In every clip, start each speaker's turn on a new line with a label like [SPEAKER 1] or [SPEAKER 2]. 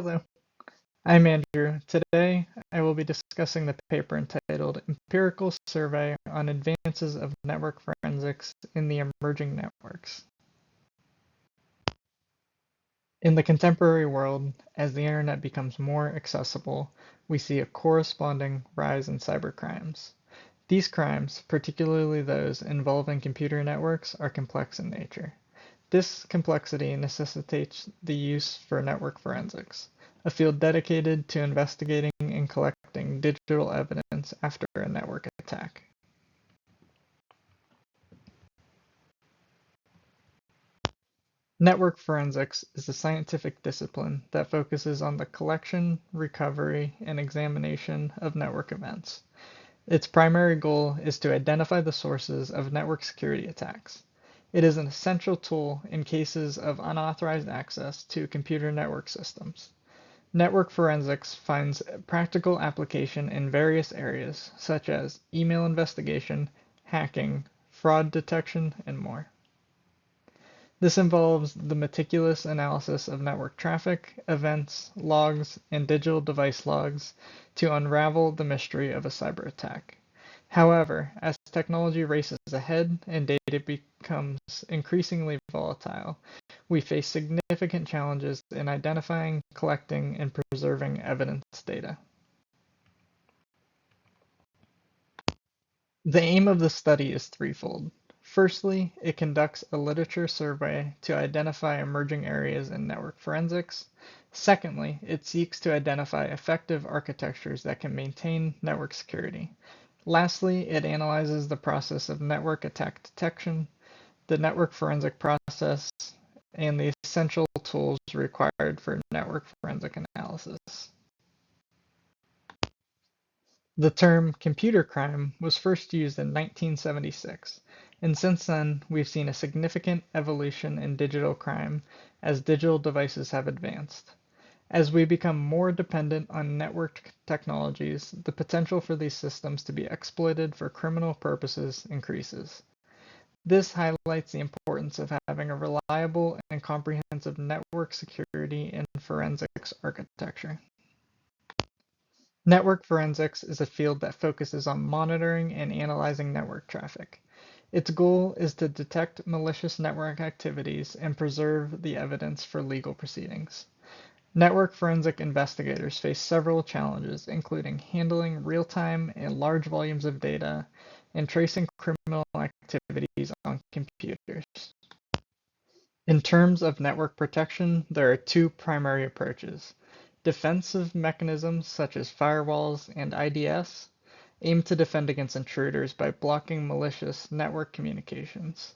[SPEAKER 1] Hello, I'm Andrew. Today, I will be discussing the paper entitled Empirical Survey on Advances of Network Forensics in the Emerging Networks. In the contemporary world, as the internet becomes more accessible, we see a corresponding rise in cybercrimes. These crimes, particularly those involving computer networks, are complex in nature. This complexity necessitates the use for network forensics, a field dedicated to investigating and collecting digital evidence after a network attack. Network forensics is a scientific discipline that focuses on the collection, recovery, and examination of network events. Its primary goal is to identify the sources of network security attacks. It is an essential tool in cases of unauthorized access to computer network systems. Network forensics finds practical application in various areas, such as email investigation, hacking, fraud detection, and more. This involves the meticulous analysis of network traffic, events, logs, and digital device logs to unravel the mystery of a cyber attack. However, as technology races ahead and data becomes increasingly volatile, we face significant challenges in identifying, collecting, and preserving evidence data. The aim of the study is threefold. Firstly, it conducts a literature survey to identify emerging areas in network forensics. Secondly, it seeks to identify effective architectures that can maintain network security. Lastly, it analyzes the process of network attack detection, the network forensic process, and the essential tools required for network forensic analysis. The term computer crime was first used in 1976, and since then we've seen a significant evolution in digital crime as digital devices have advanced. As we become more dependent on network technologies, the potential for these systems to be exploited for criminal purposes increases. This highlights the importance of having a reliable and comprehensive network security and forensics architecture. Network forensics is a field that focuses on monitoring and analyzing network traffic. Its goal is to detect malicious network activities and preserve the evidence for legal proceedings. Network forensic investigators face several challenges, including handling real-time and large volumes of data and tracing criminal activities on computers. In terms of network protection, there are two primary approaches. Defensive mechanisms such as firewalls and IDS aim to defend against intruders by blocking malicious network communications.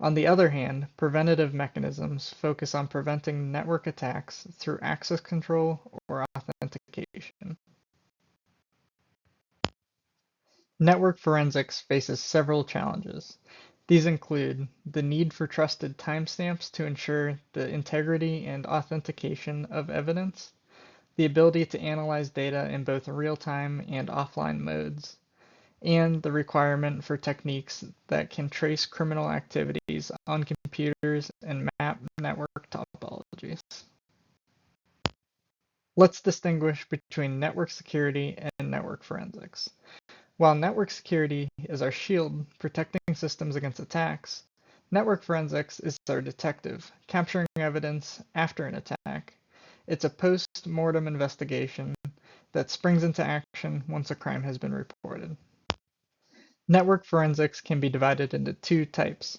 [SPEAKER 1] On the other hand, preventative mechanisms focus on preventing network attacks through access control or authentication. Network forensics faces several challenges. These include the need for trusted timestamps to ensure the integrity and authentication of evidence, the ability to analyze data in both real-time and offline modes, and the requirement for techniques that can trace criminal activities on computers and map network topologies. Let's distinguish between network security and network forensics. While network security is our shield protecting systems against attacks, network forensics is our detective, capturing evidence after an attack. It's a post-mortem investigation that springs into action once a crime has been reported. Network forensics can be divided into two types.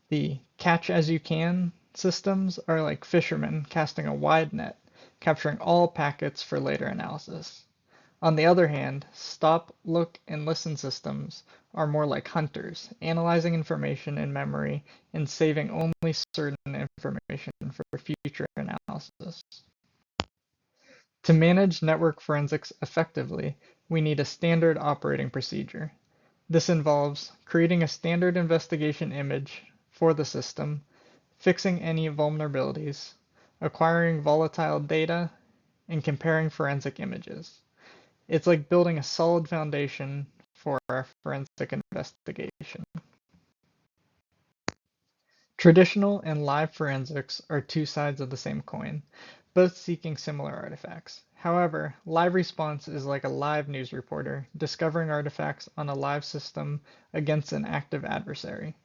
[SPEAKER 1] The catch-as-you-can systems are like fishermen casting a wide net, capturing all packets for later analysis. On the other hand, stop, look, and listen systems are more like hunters, analyzing information in memory and saving only certain information for future analysis. To manage network forensics effectively, we need a standard operating procedure. This involves creating a standard investigation image for the system, fixing any vulnerabilities, acquiring volatile data, and comparing forensic images. It's like building a solid foundation for our forensic investigation. Traditional and live forensics are two sides of the same coin. both seeking similar artifacts. However, live response is like a live news reporter discovering artifacts on a live system against an active adversary.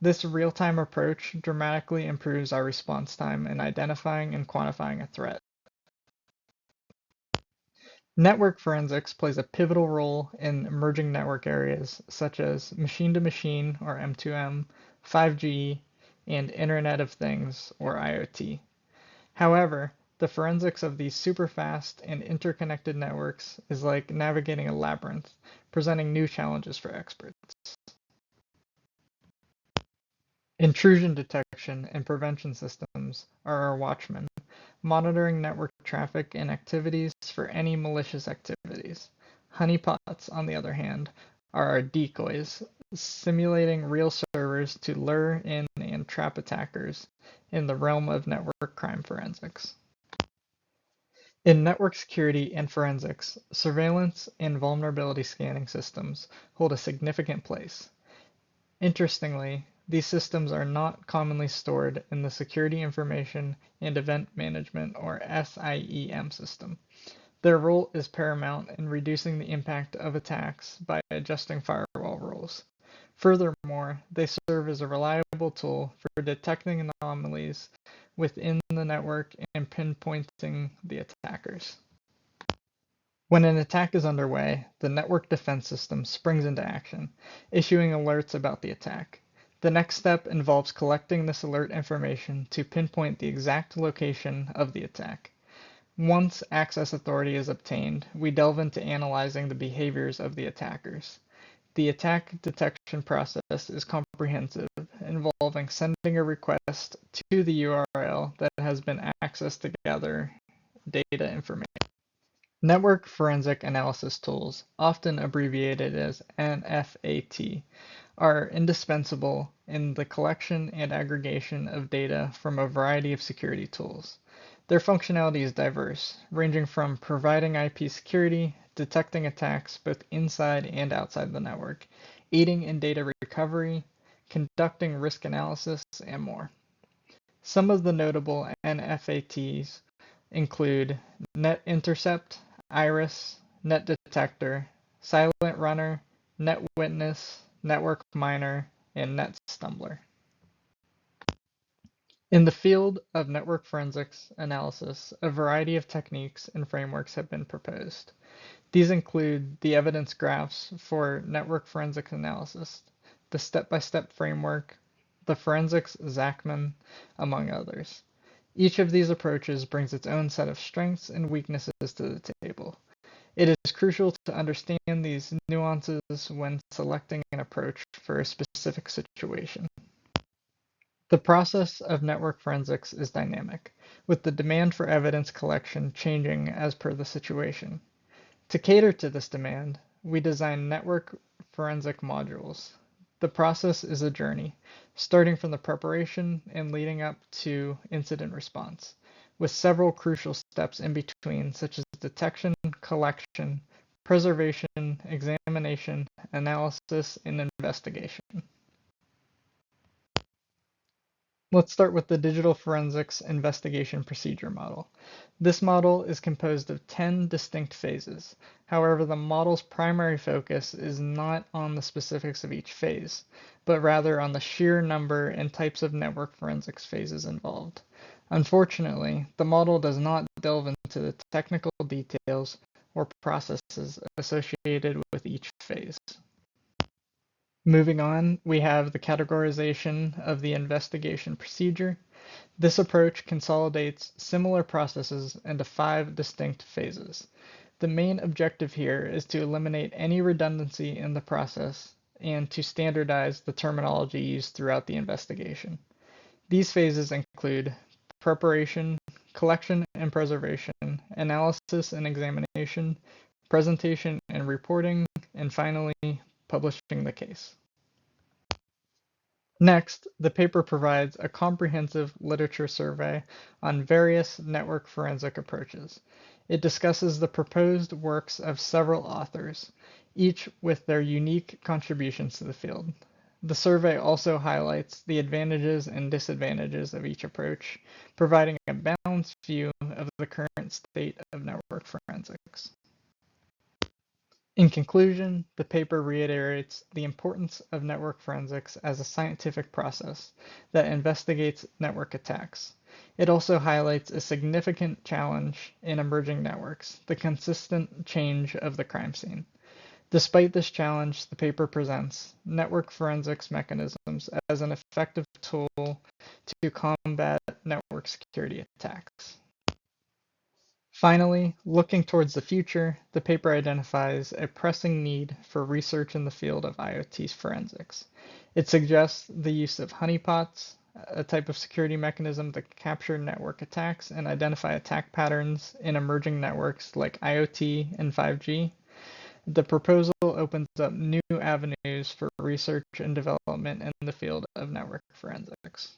[SPEAKER 1] This real-time approach dramatically improves our response time in identifying and quantifying a threat. Network forensics plays a pivotal role in emerging network areas such as machine-to-machine or M2M, 5G, and Internet of Things or IoT. However, the forensics of these super-fast and interconnected networks is like navigating a labyrinth, presenting new challenges for experts. Intrusion detection and prevention systems are our watchmen, monitoring network traffic and activities for any malicious activities. Honeypots, on the other hand, are our decoys, simulating real servers to lure in and trap attackers in the realm of network crime forensics. In network security and forensics, surveillance and vulnerability scanning systems hold a significant place. Interestingly, these systems are not commonly stored in the Security Information and Event Management or SIEM system. Their role is paramount in reducing the impact of attacks by adjusting firewall rules. Furthermore, they serve as a reliable tool for detecting anomalies within the network and pinpointing the attackers. When an attack is underway, the network defense system springs into action, issuing alerts about the attack. The next step involves collecting this alert information to pinpoint the exact location of the attack. Once access authority is obtained, we delve into analyzing the behaviors of the attackers. The attack detection process is comprehensive, involving sending a request to the URL that has been accessed to gather data information. Network forensic analysis tools, often abbreviated as NFAT, are indispensable in the collection and aggregation of data from a variety of security tools. Their functionality is diverse, ranging from providing IP security, detecting attacks both inside and outside the network, aiding in data recovery, conducting risk analysis, and more. Some of the notable NFATs include Net Intercept, Iris, Net Detector, Silent Runner, Net Witness, Network Miner, and Net Stumbler. In the field of network forensics analysis, a variety of techniques and frameworks have been proposed. These include the evidence graphs for network forensics analysis, the step-by-step framework, the forensics Zachman, among others. Each of these approaches brings its own set of strengths and weaknesses to the table. It is crucial to understand these nuances when selecting an approach for a specific situation. The process of network forensics is dynamic, with the demand for evidence collection changing as per the situation. To cater to this demand, we design network forensic modules. The process is a journey, starting from the preparation and leading up to incident response, with several crucial steps in between, such as detection, collection, preservation, examination, analysis, and investigation. Let's start with the digital forensics investigation procedure model. This model is composed of 10 distinct phases. However, the model's primary focus is not on the specifics of each phase, but rather on the sheer number and types of network forensics phases involved. Unfortunately, the model does not delve into the technical details or processes associated with each phase. Moving on, we have the categorization of the investigation procedure. This approach consolidates similar processes into 5 distinct phases. The main objective here is to eliminate any redundancy in the process and to standardize the terminology used throughout the investigation. These phases include preparation, collection and preservation, analysis and examination, presentation and reporting, and finally, publishing the case. Next, the paper provides a comprehensive literature survey on various network forensic approaches. It discusses the proposed works of several authors, each with their unique contributions to the field. The survey also highlights the advantages and disadvantages of each approach, providing a balanced view of the current state of network forensics. In conclusion, the paper reiterates the importance of network forensics as a scientific process that investigates network attacks. It also highlights a significant challenge in emerging networks, the consistent change of the crime scene. Despite this challenge, the paper presents network forensics mechanisms as an effective tool to combat network security attacks. Finally, looking towards the future, the paper identifies a pressing need for research in the field of IoT forensics. It suggests the use of honeypots, a type of security mechanism that capture network attacks and identify attack patterns in emerging networks like IoT and 5G. The proposal opens up new avenues for research and development in the field of network forensics.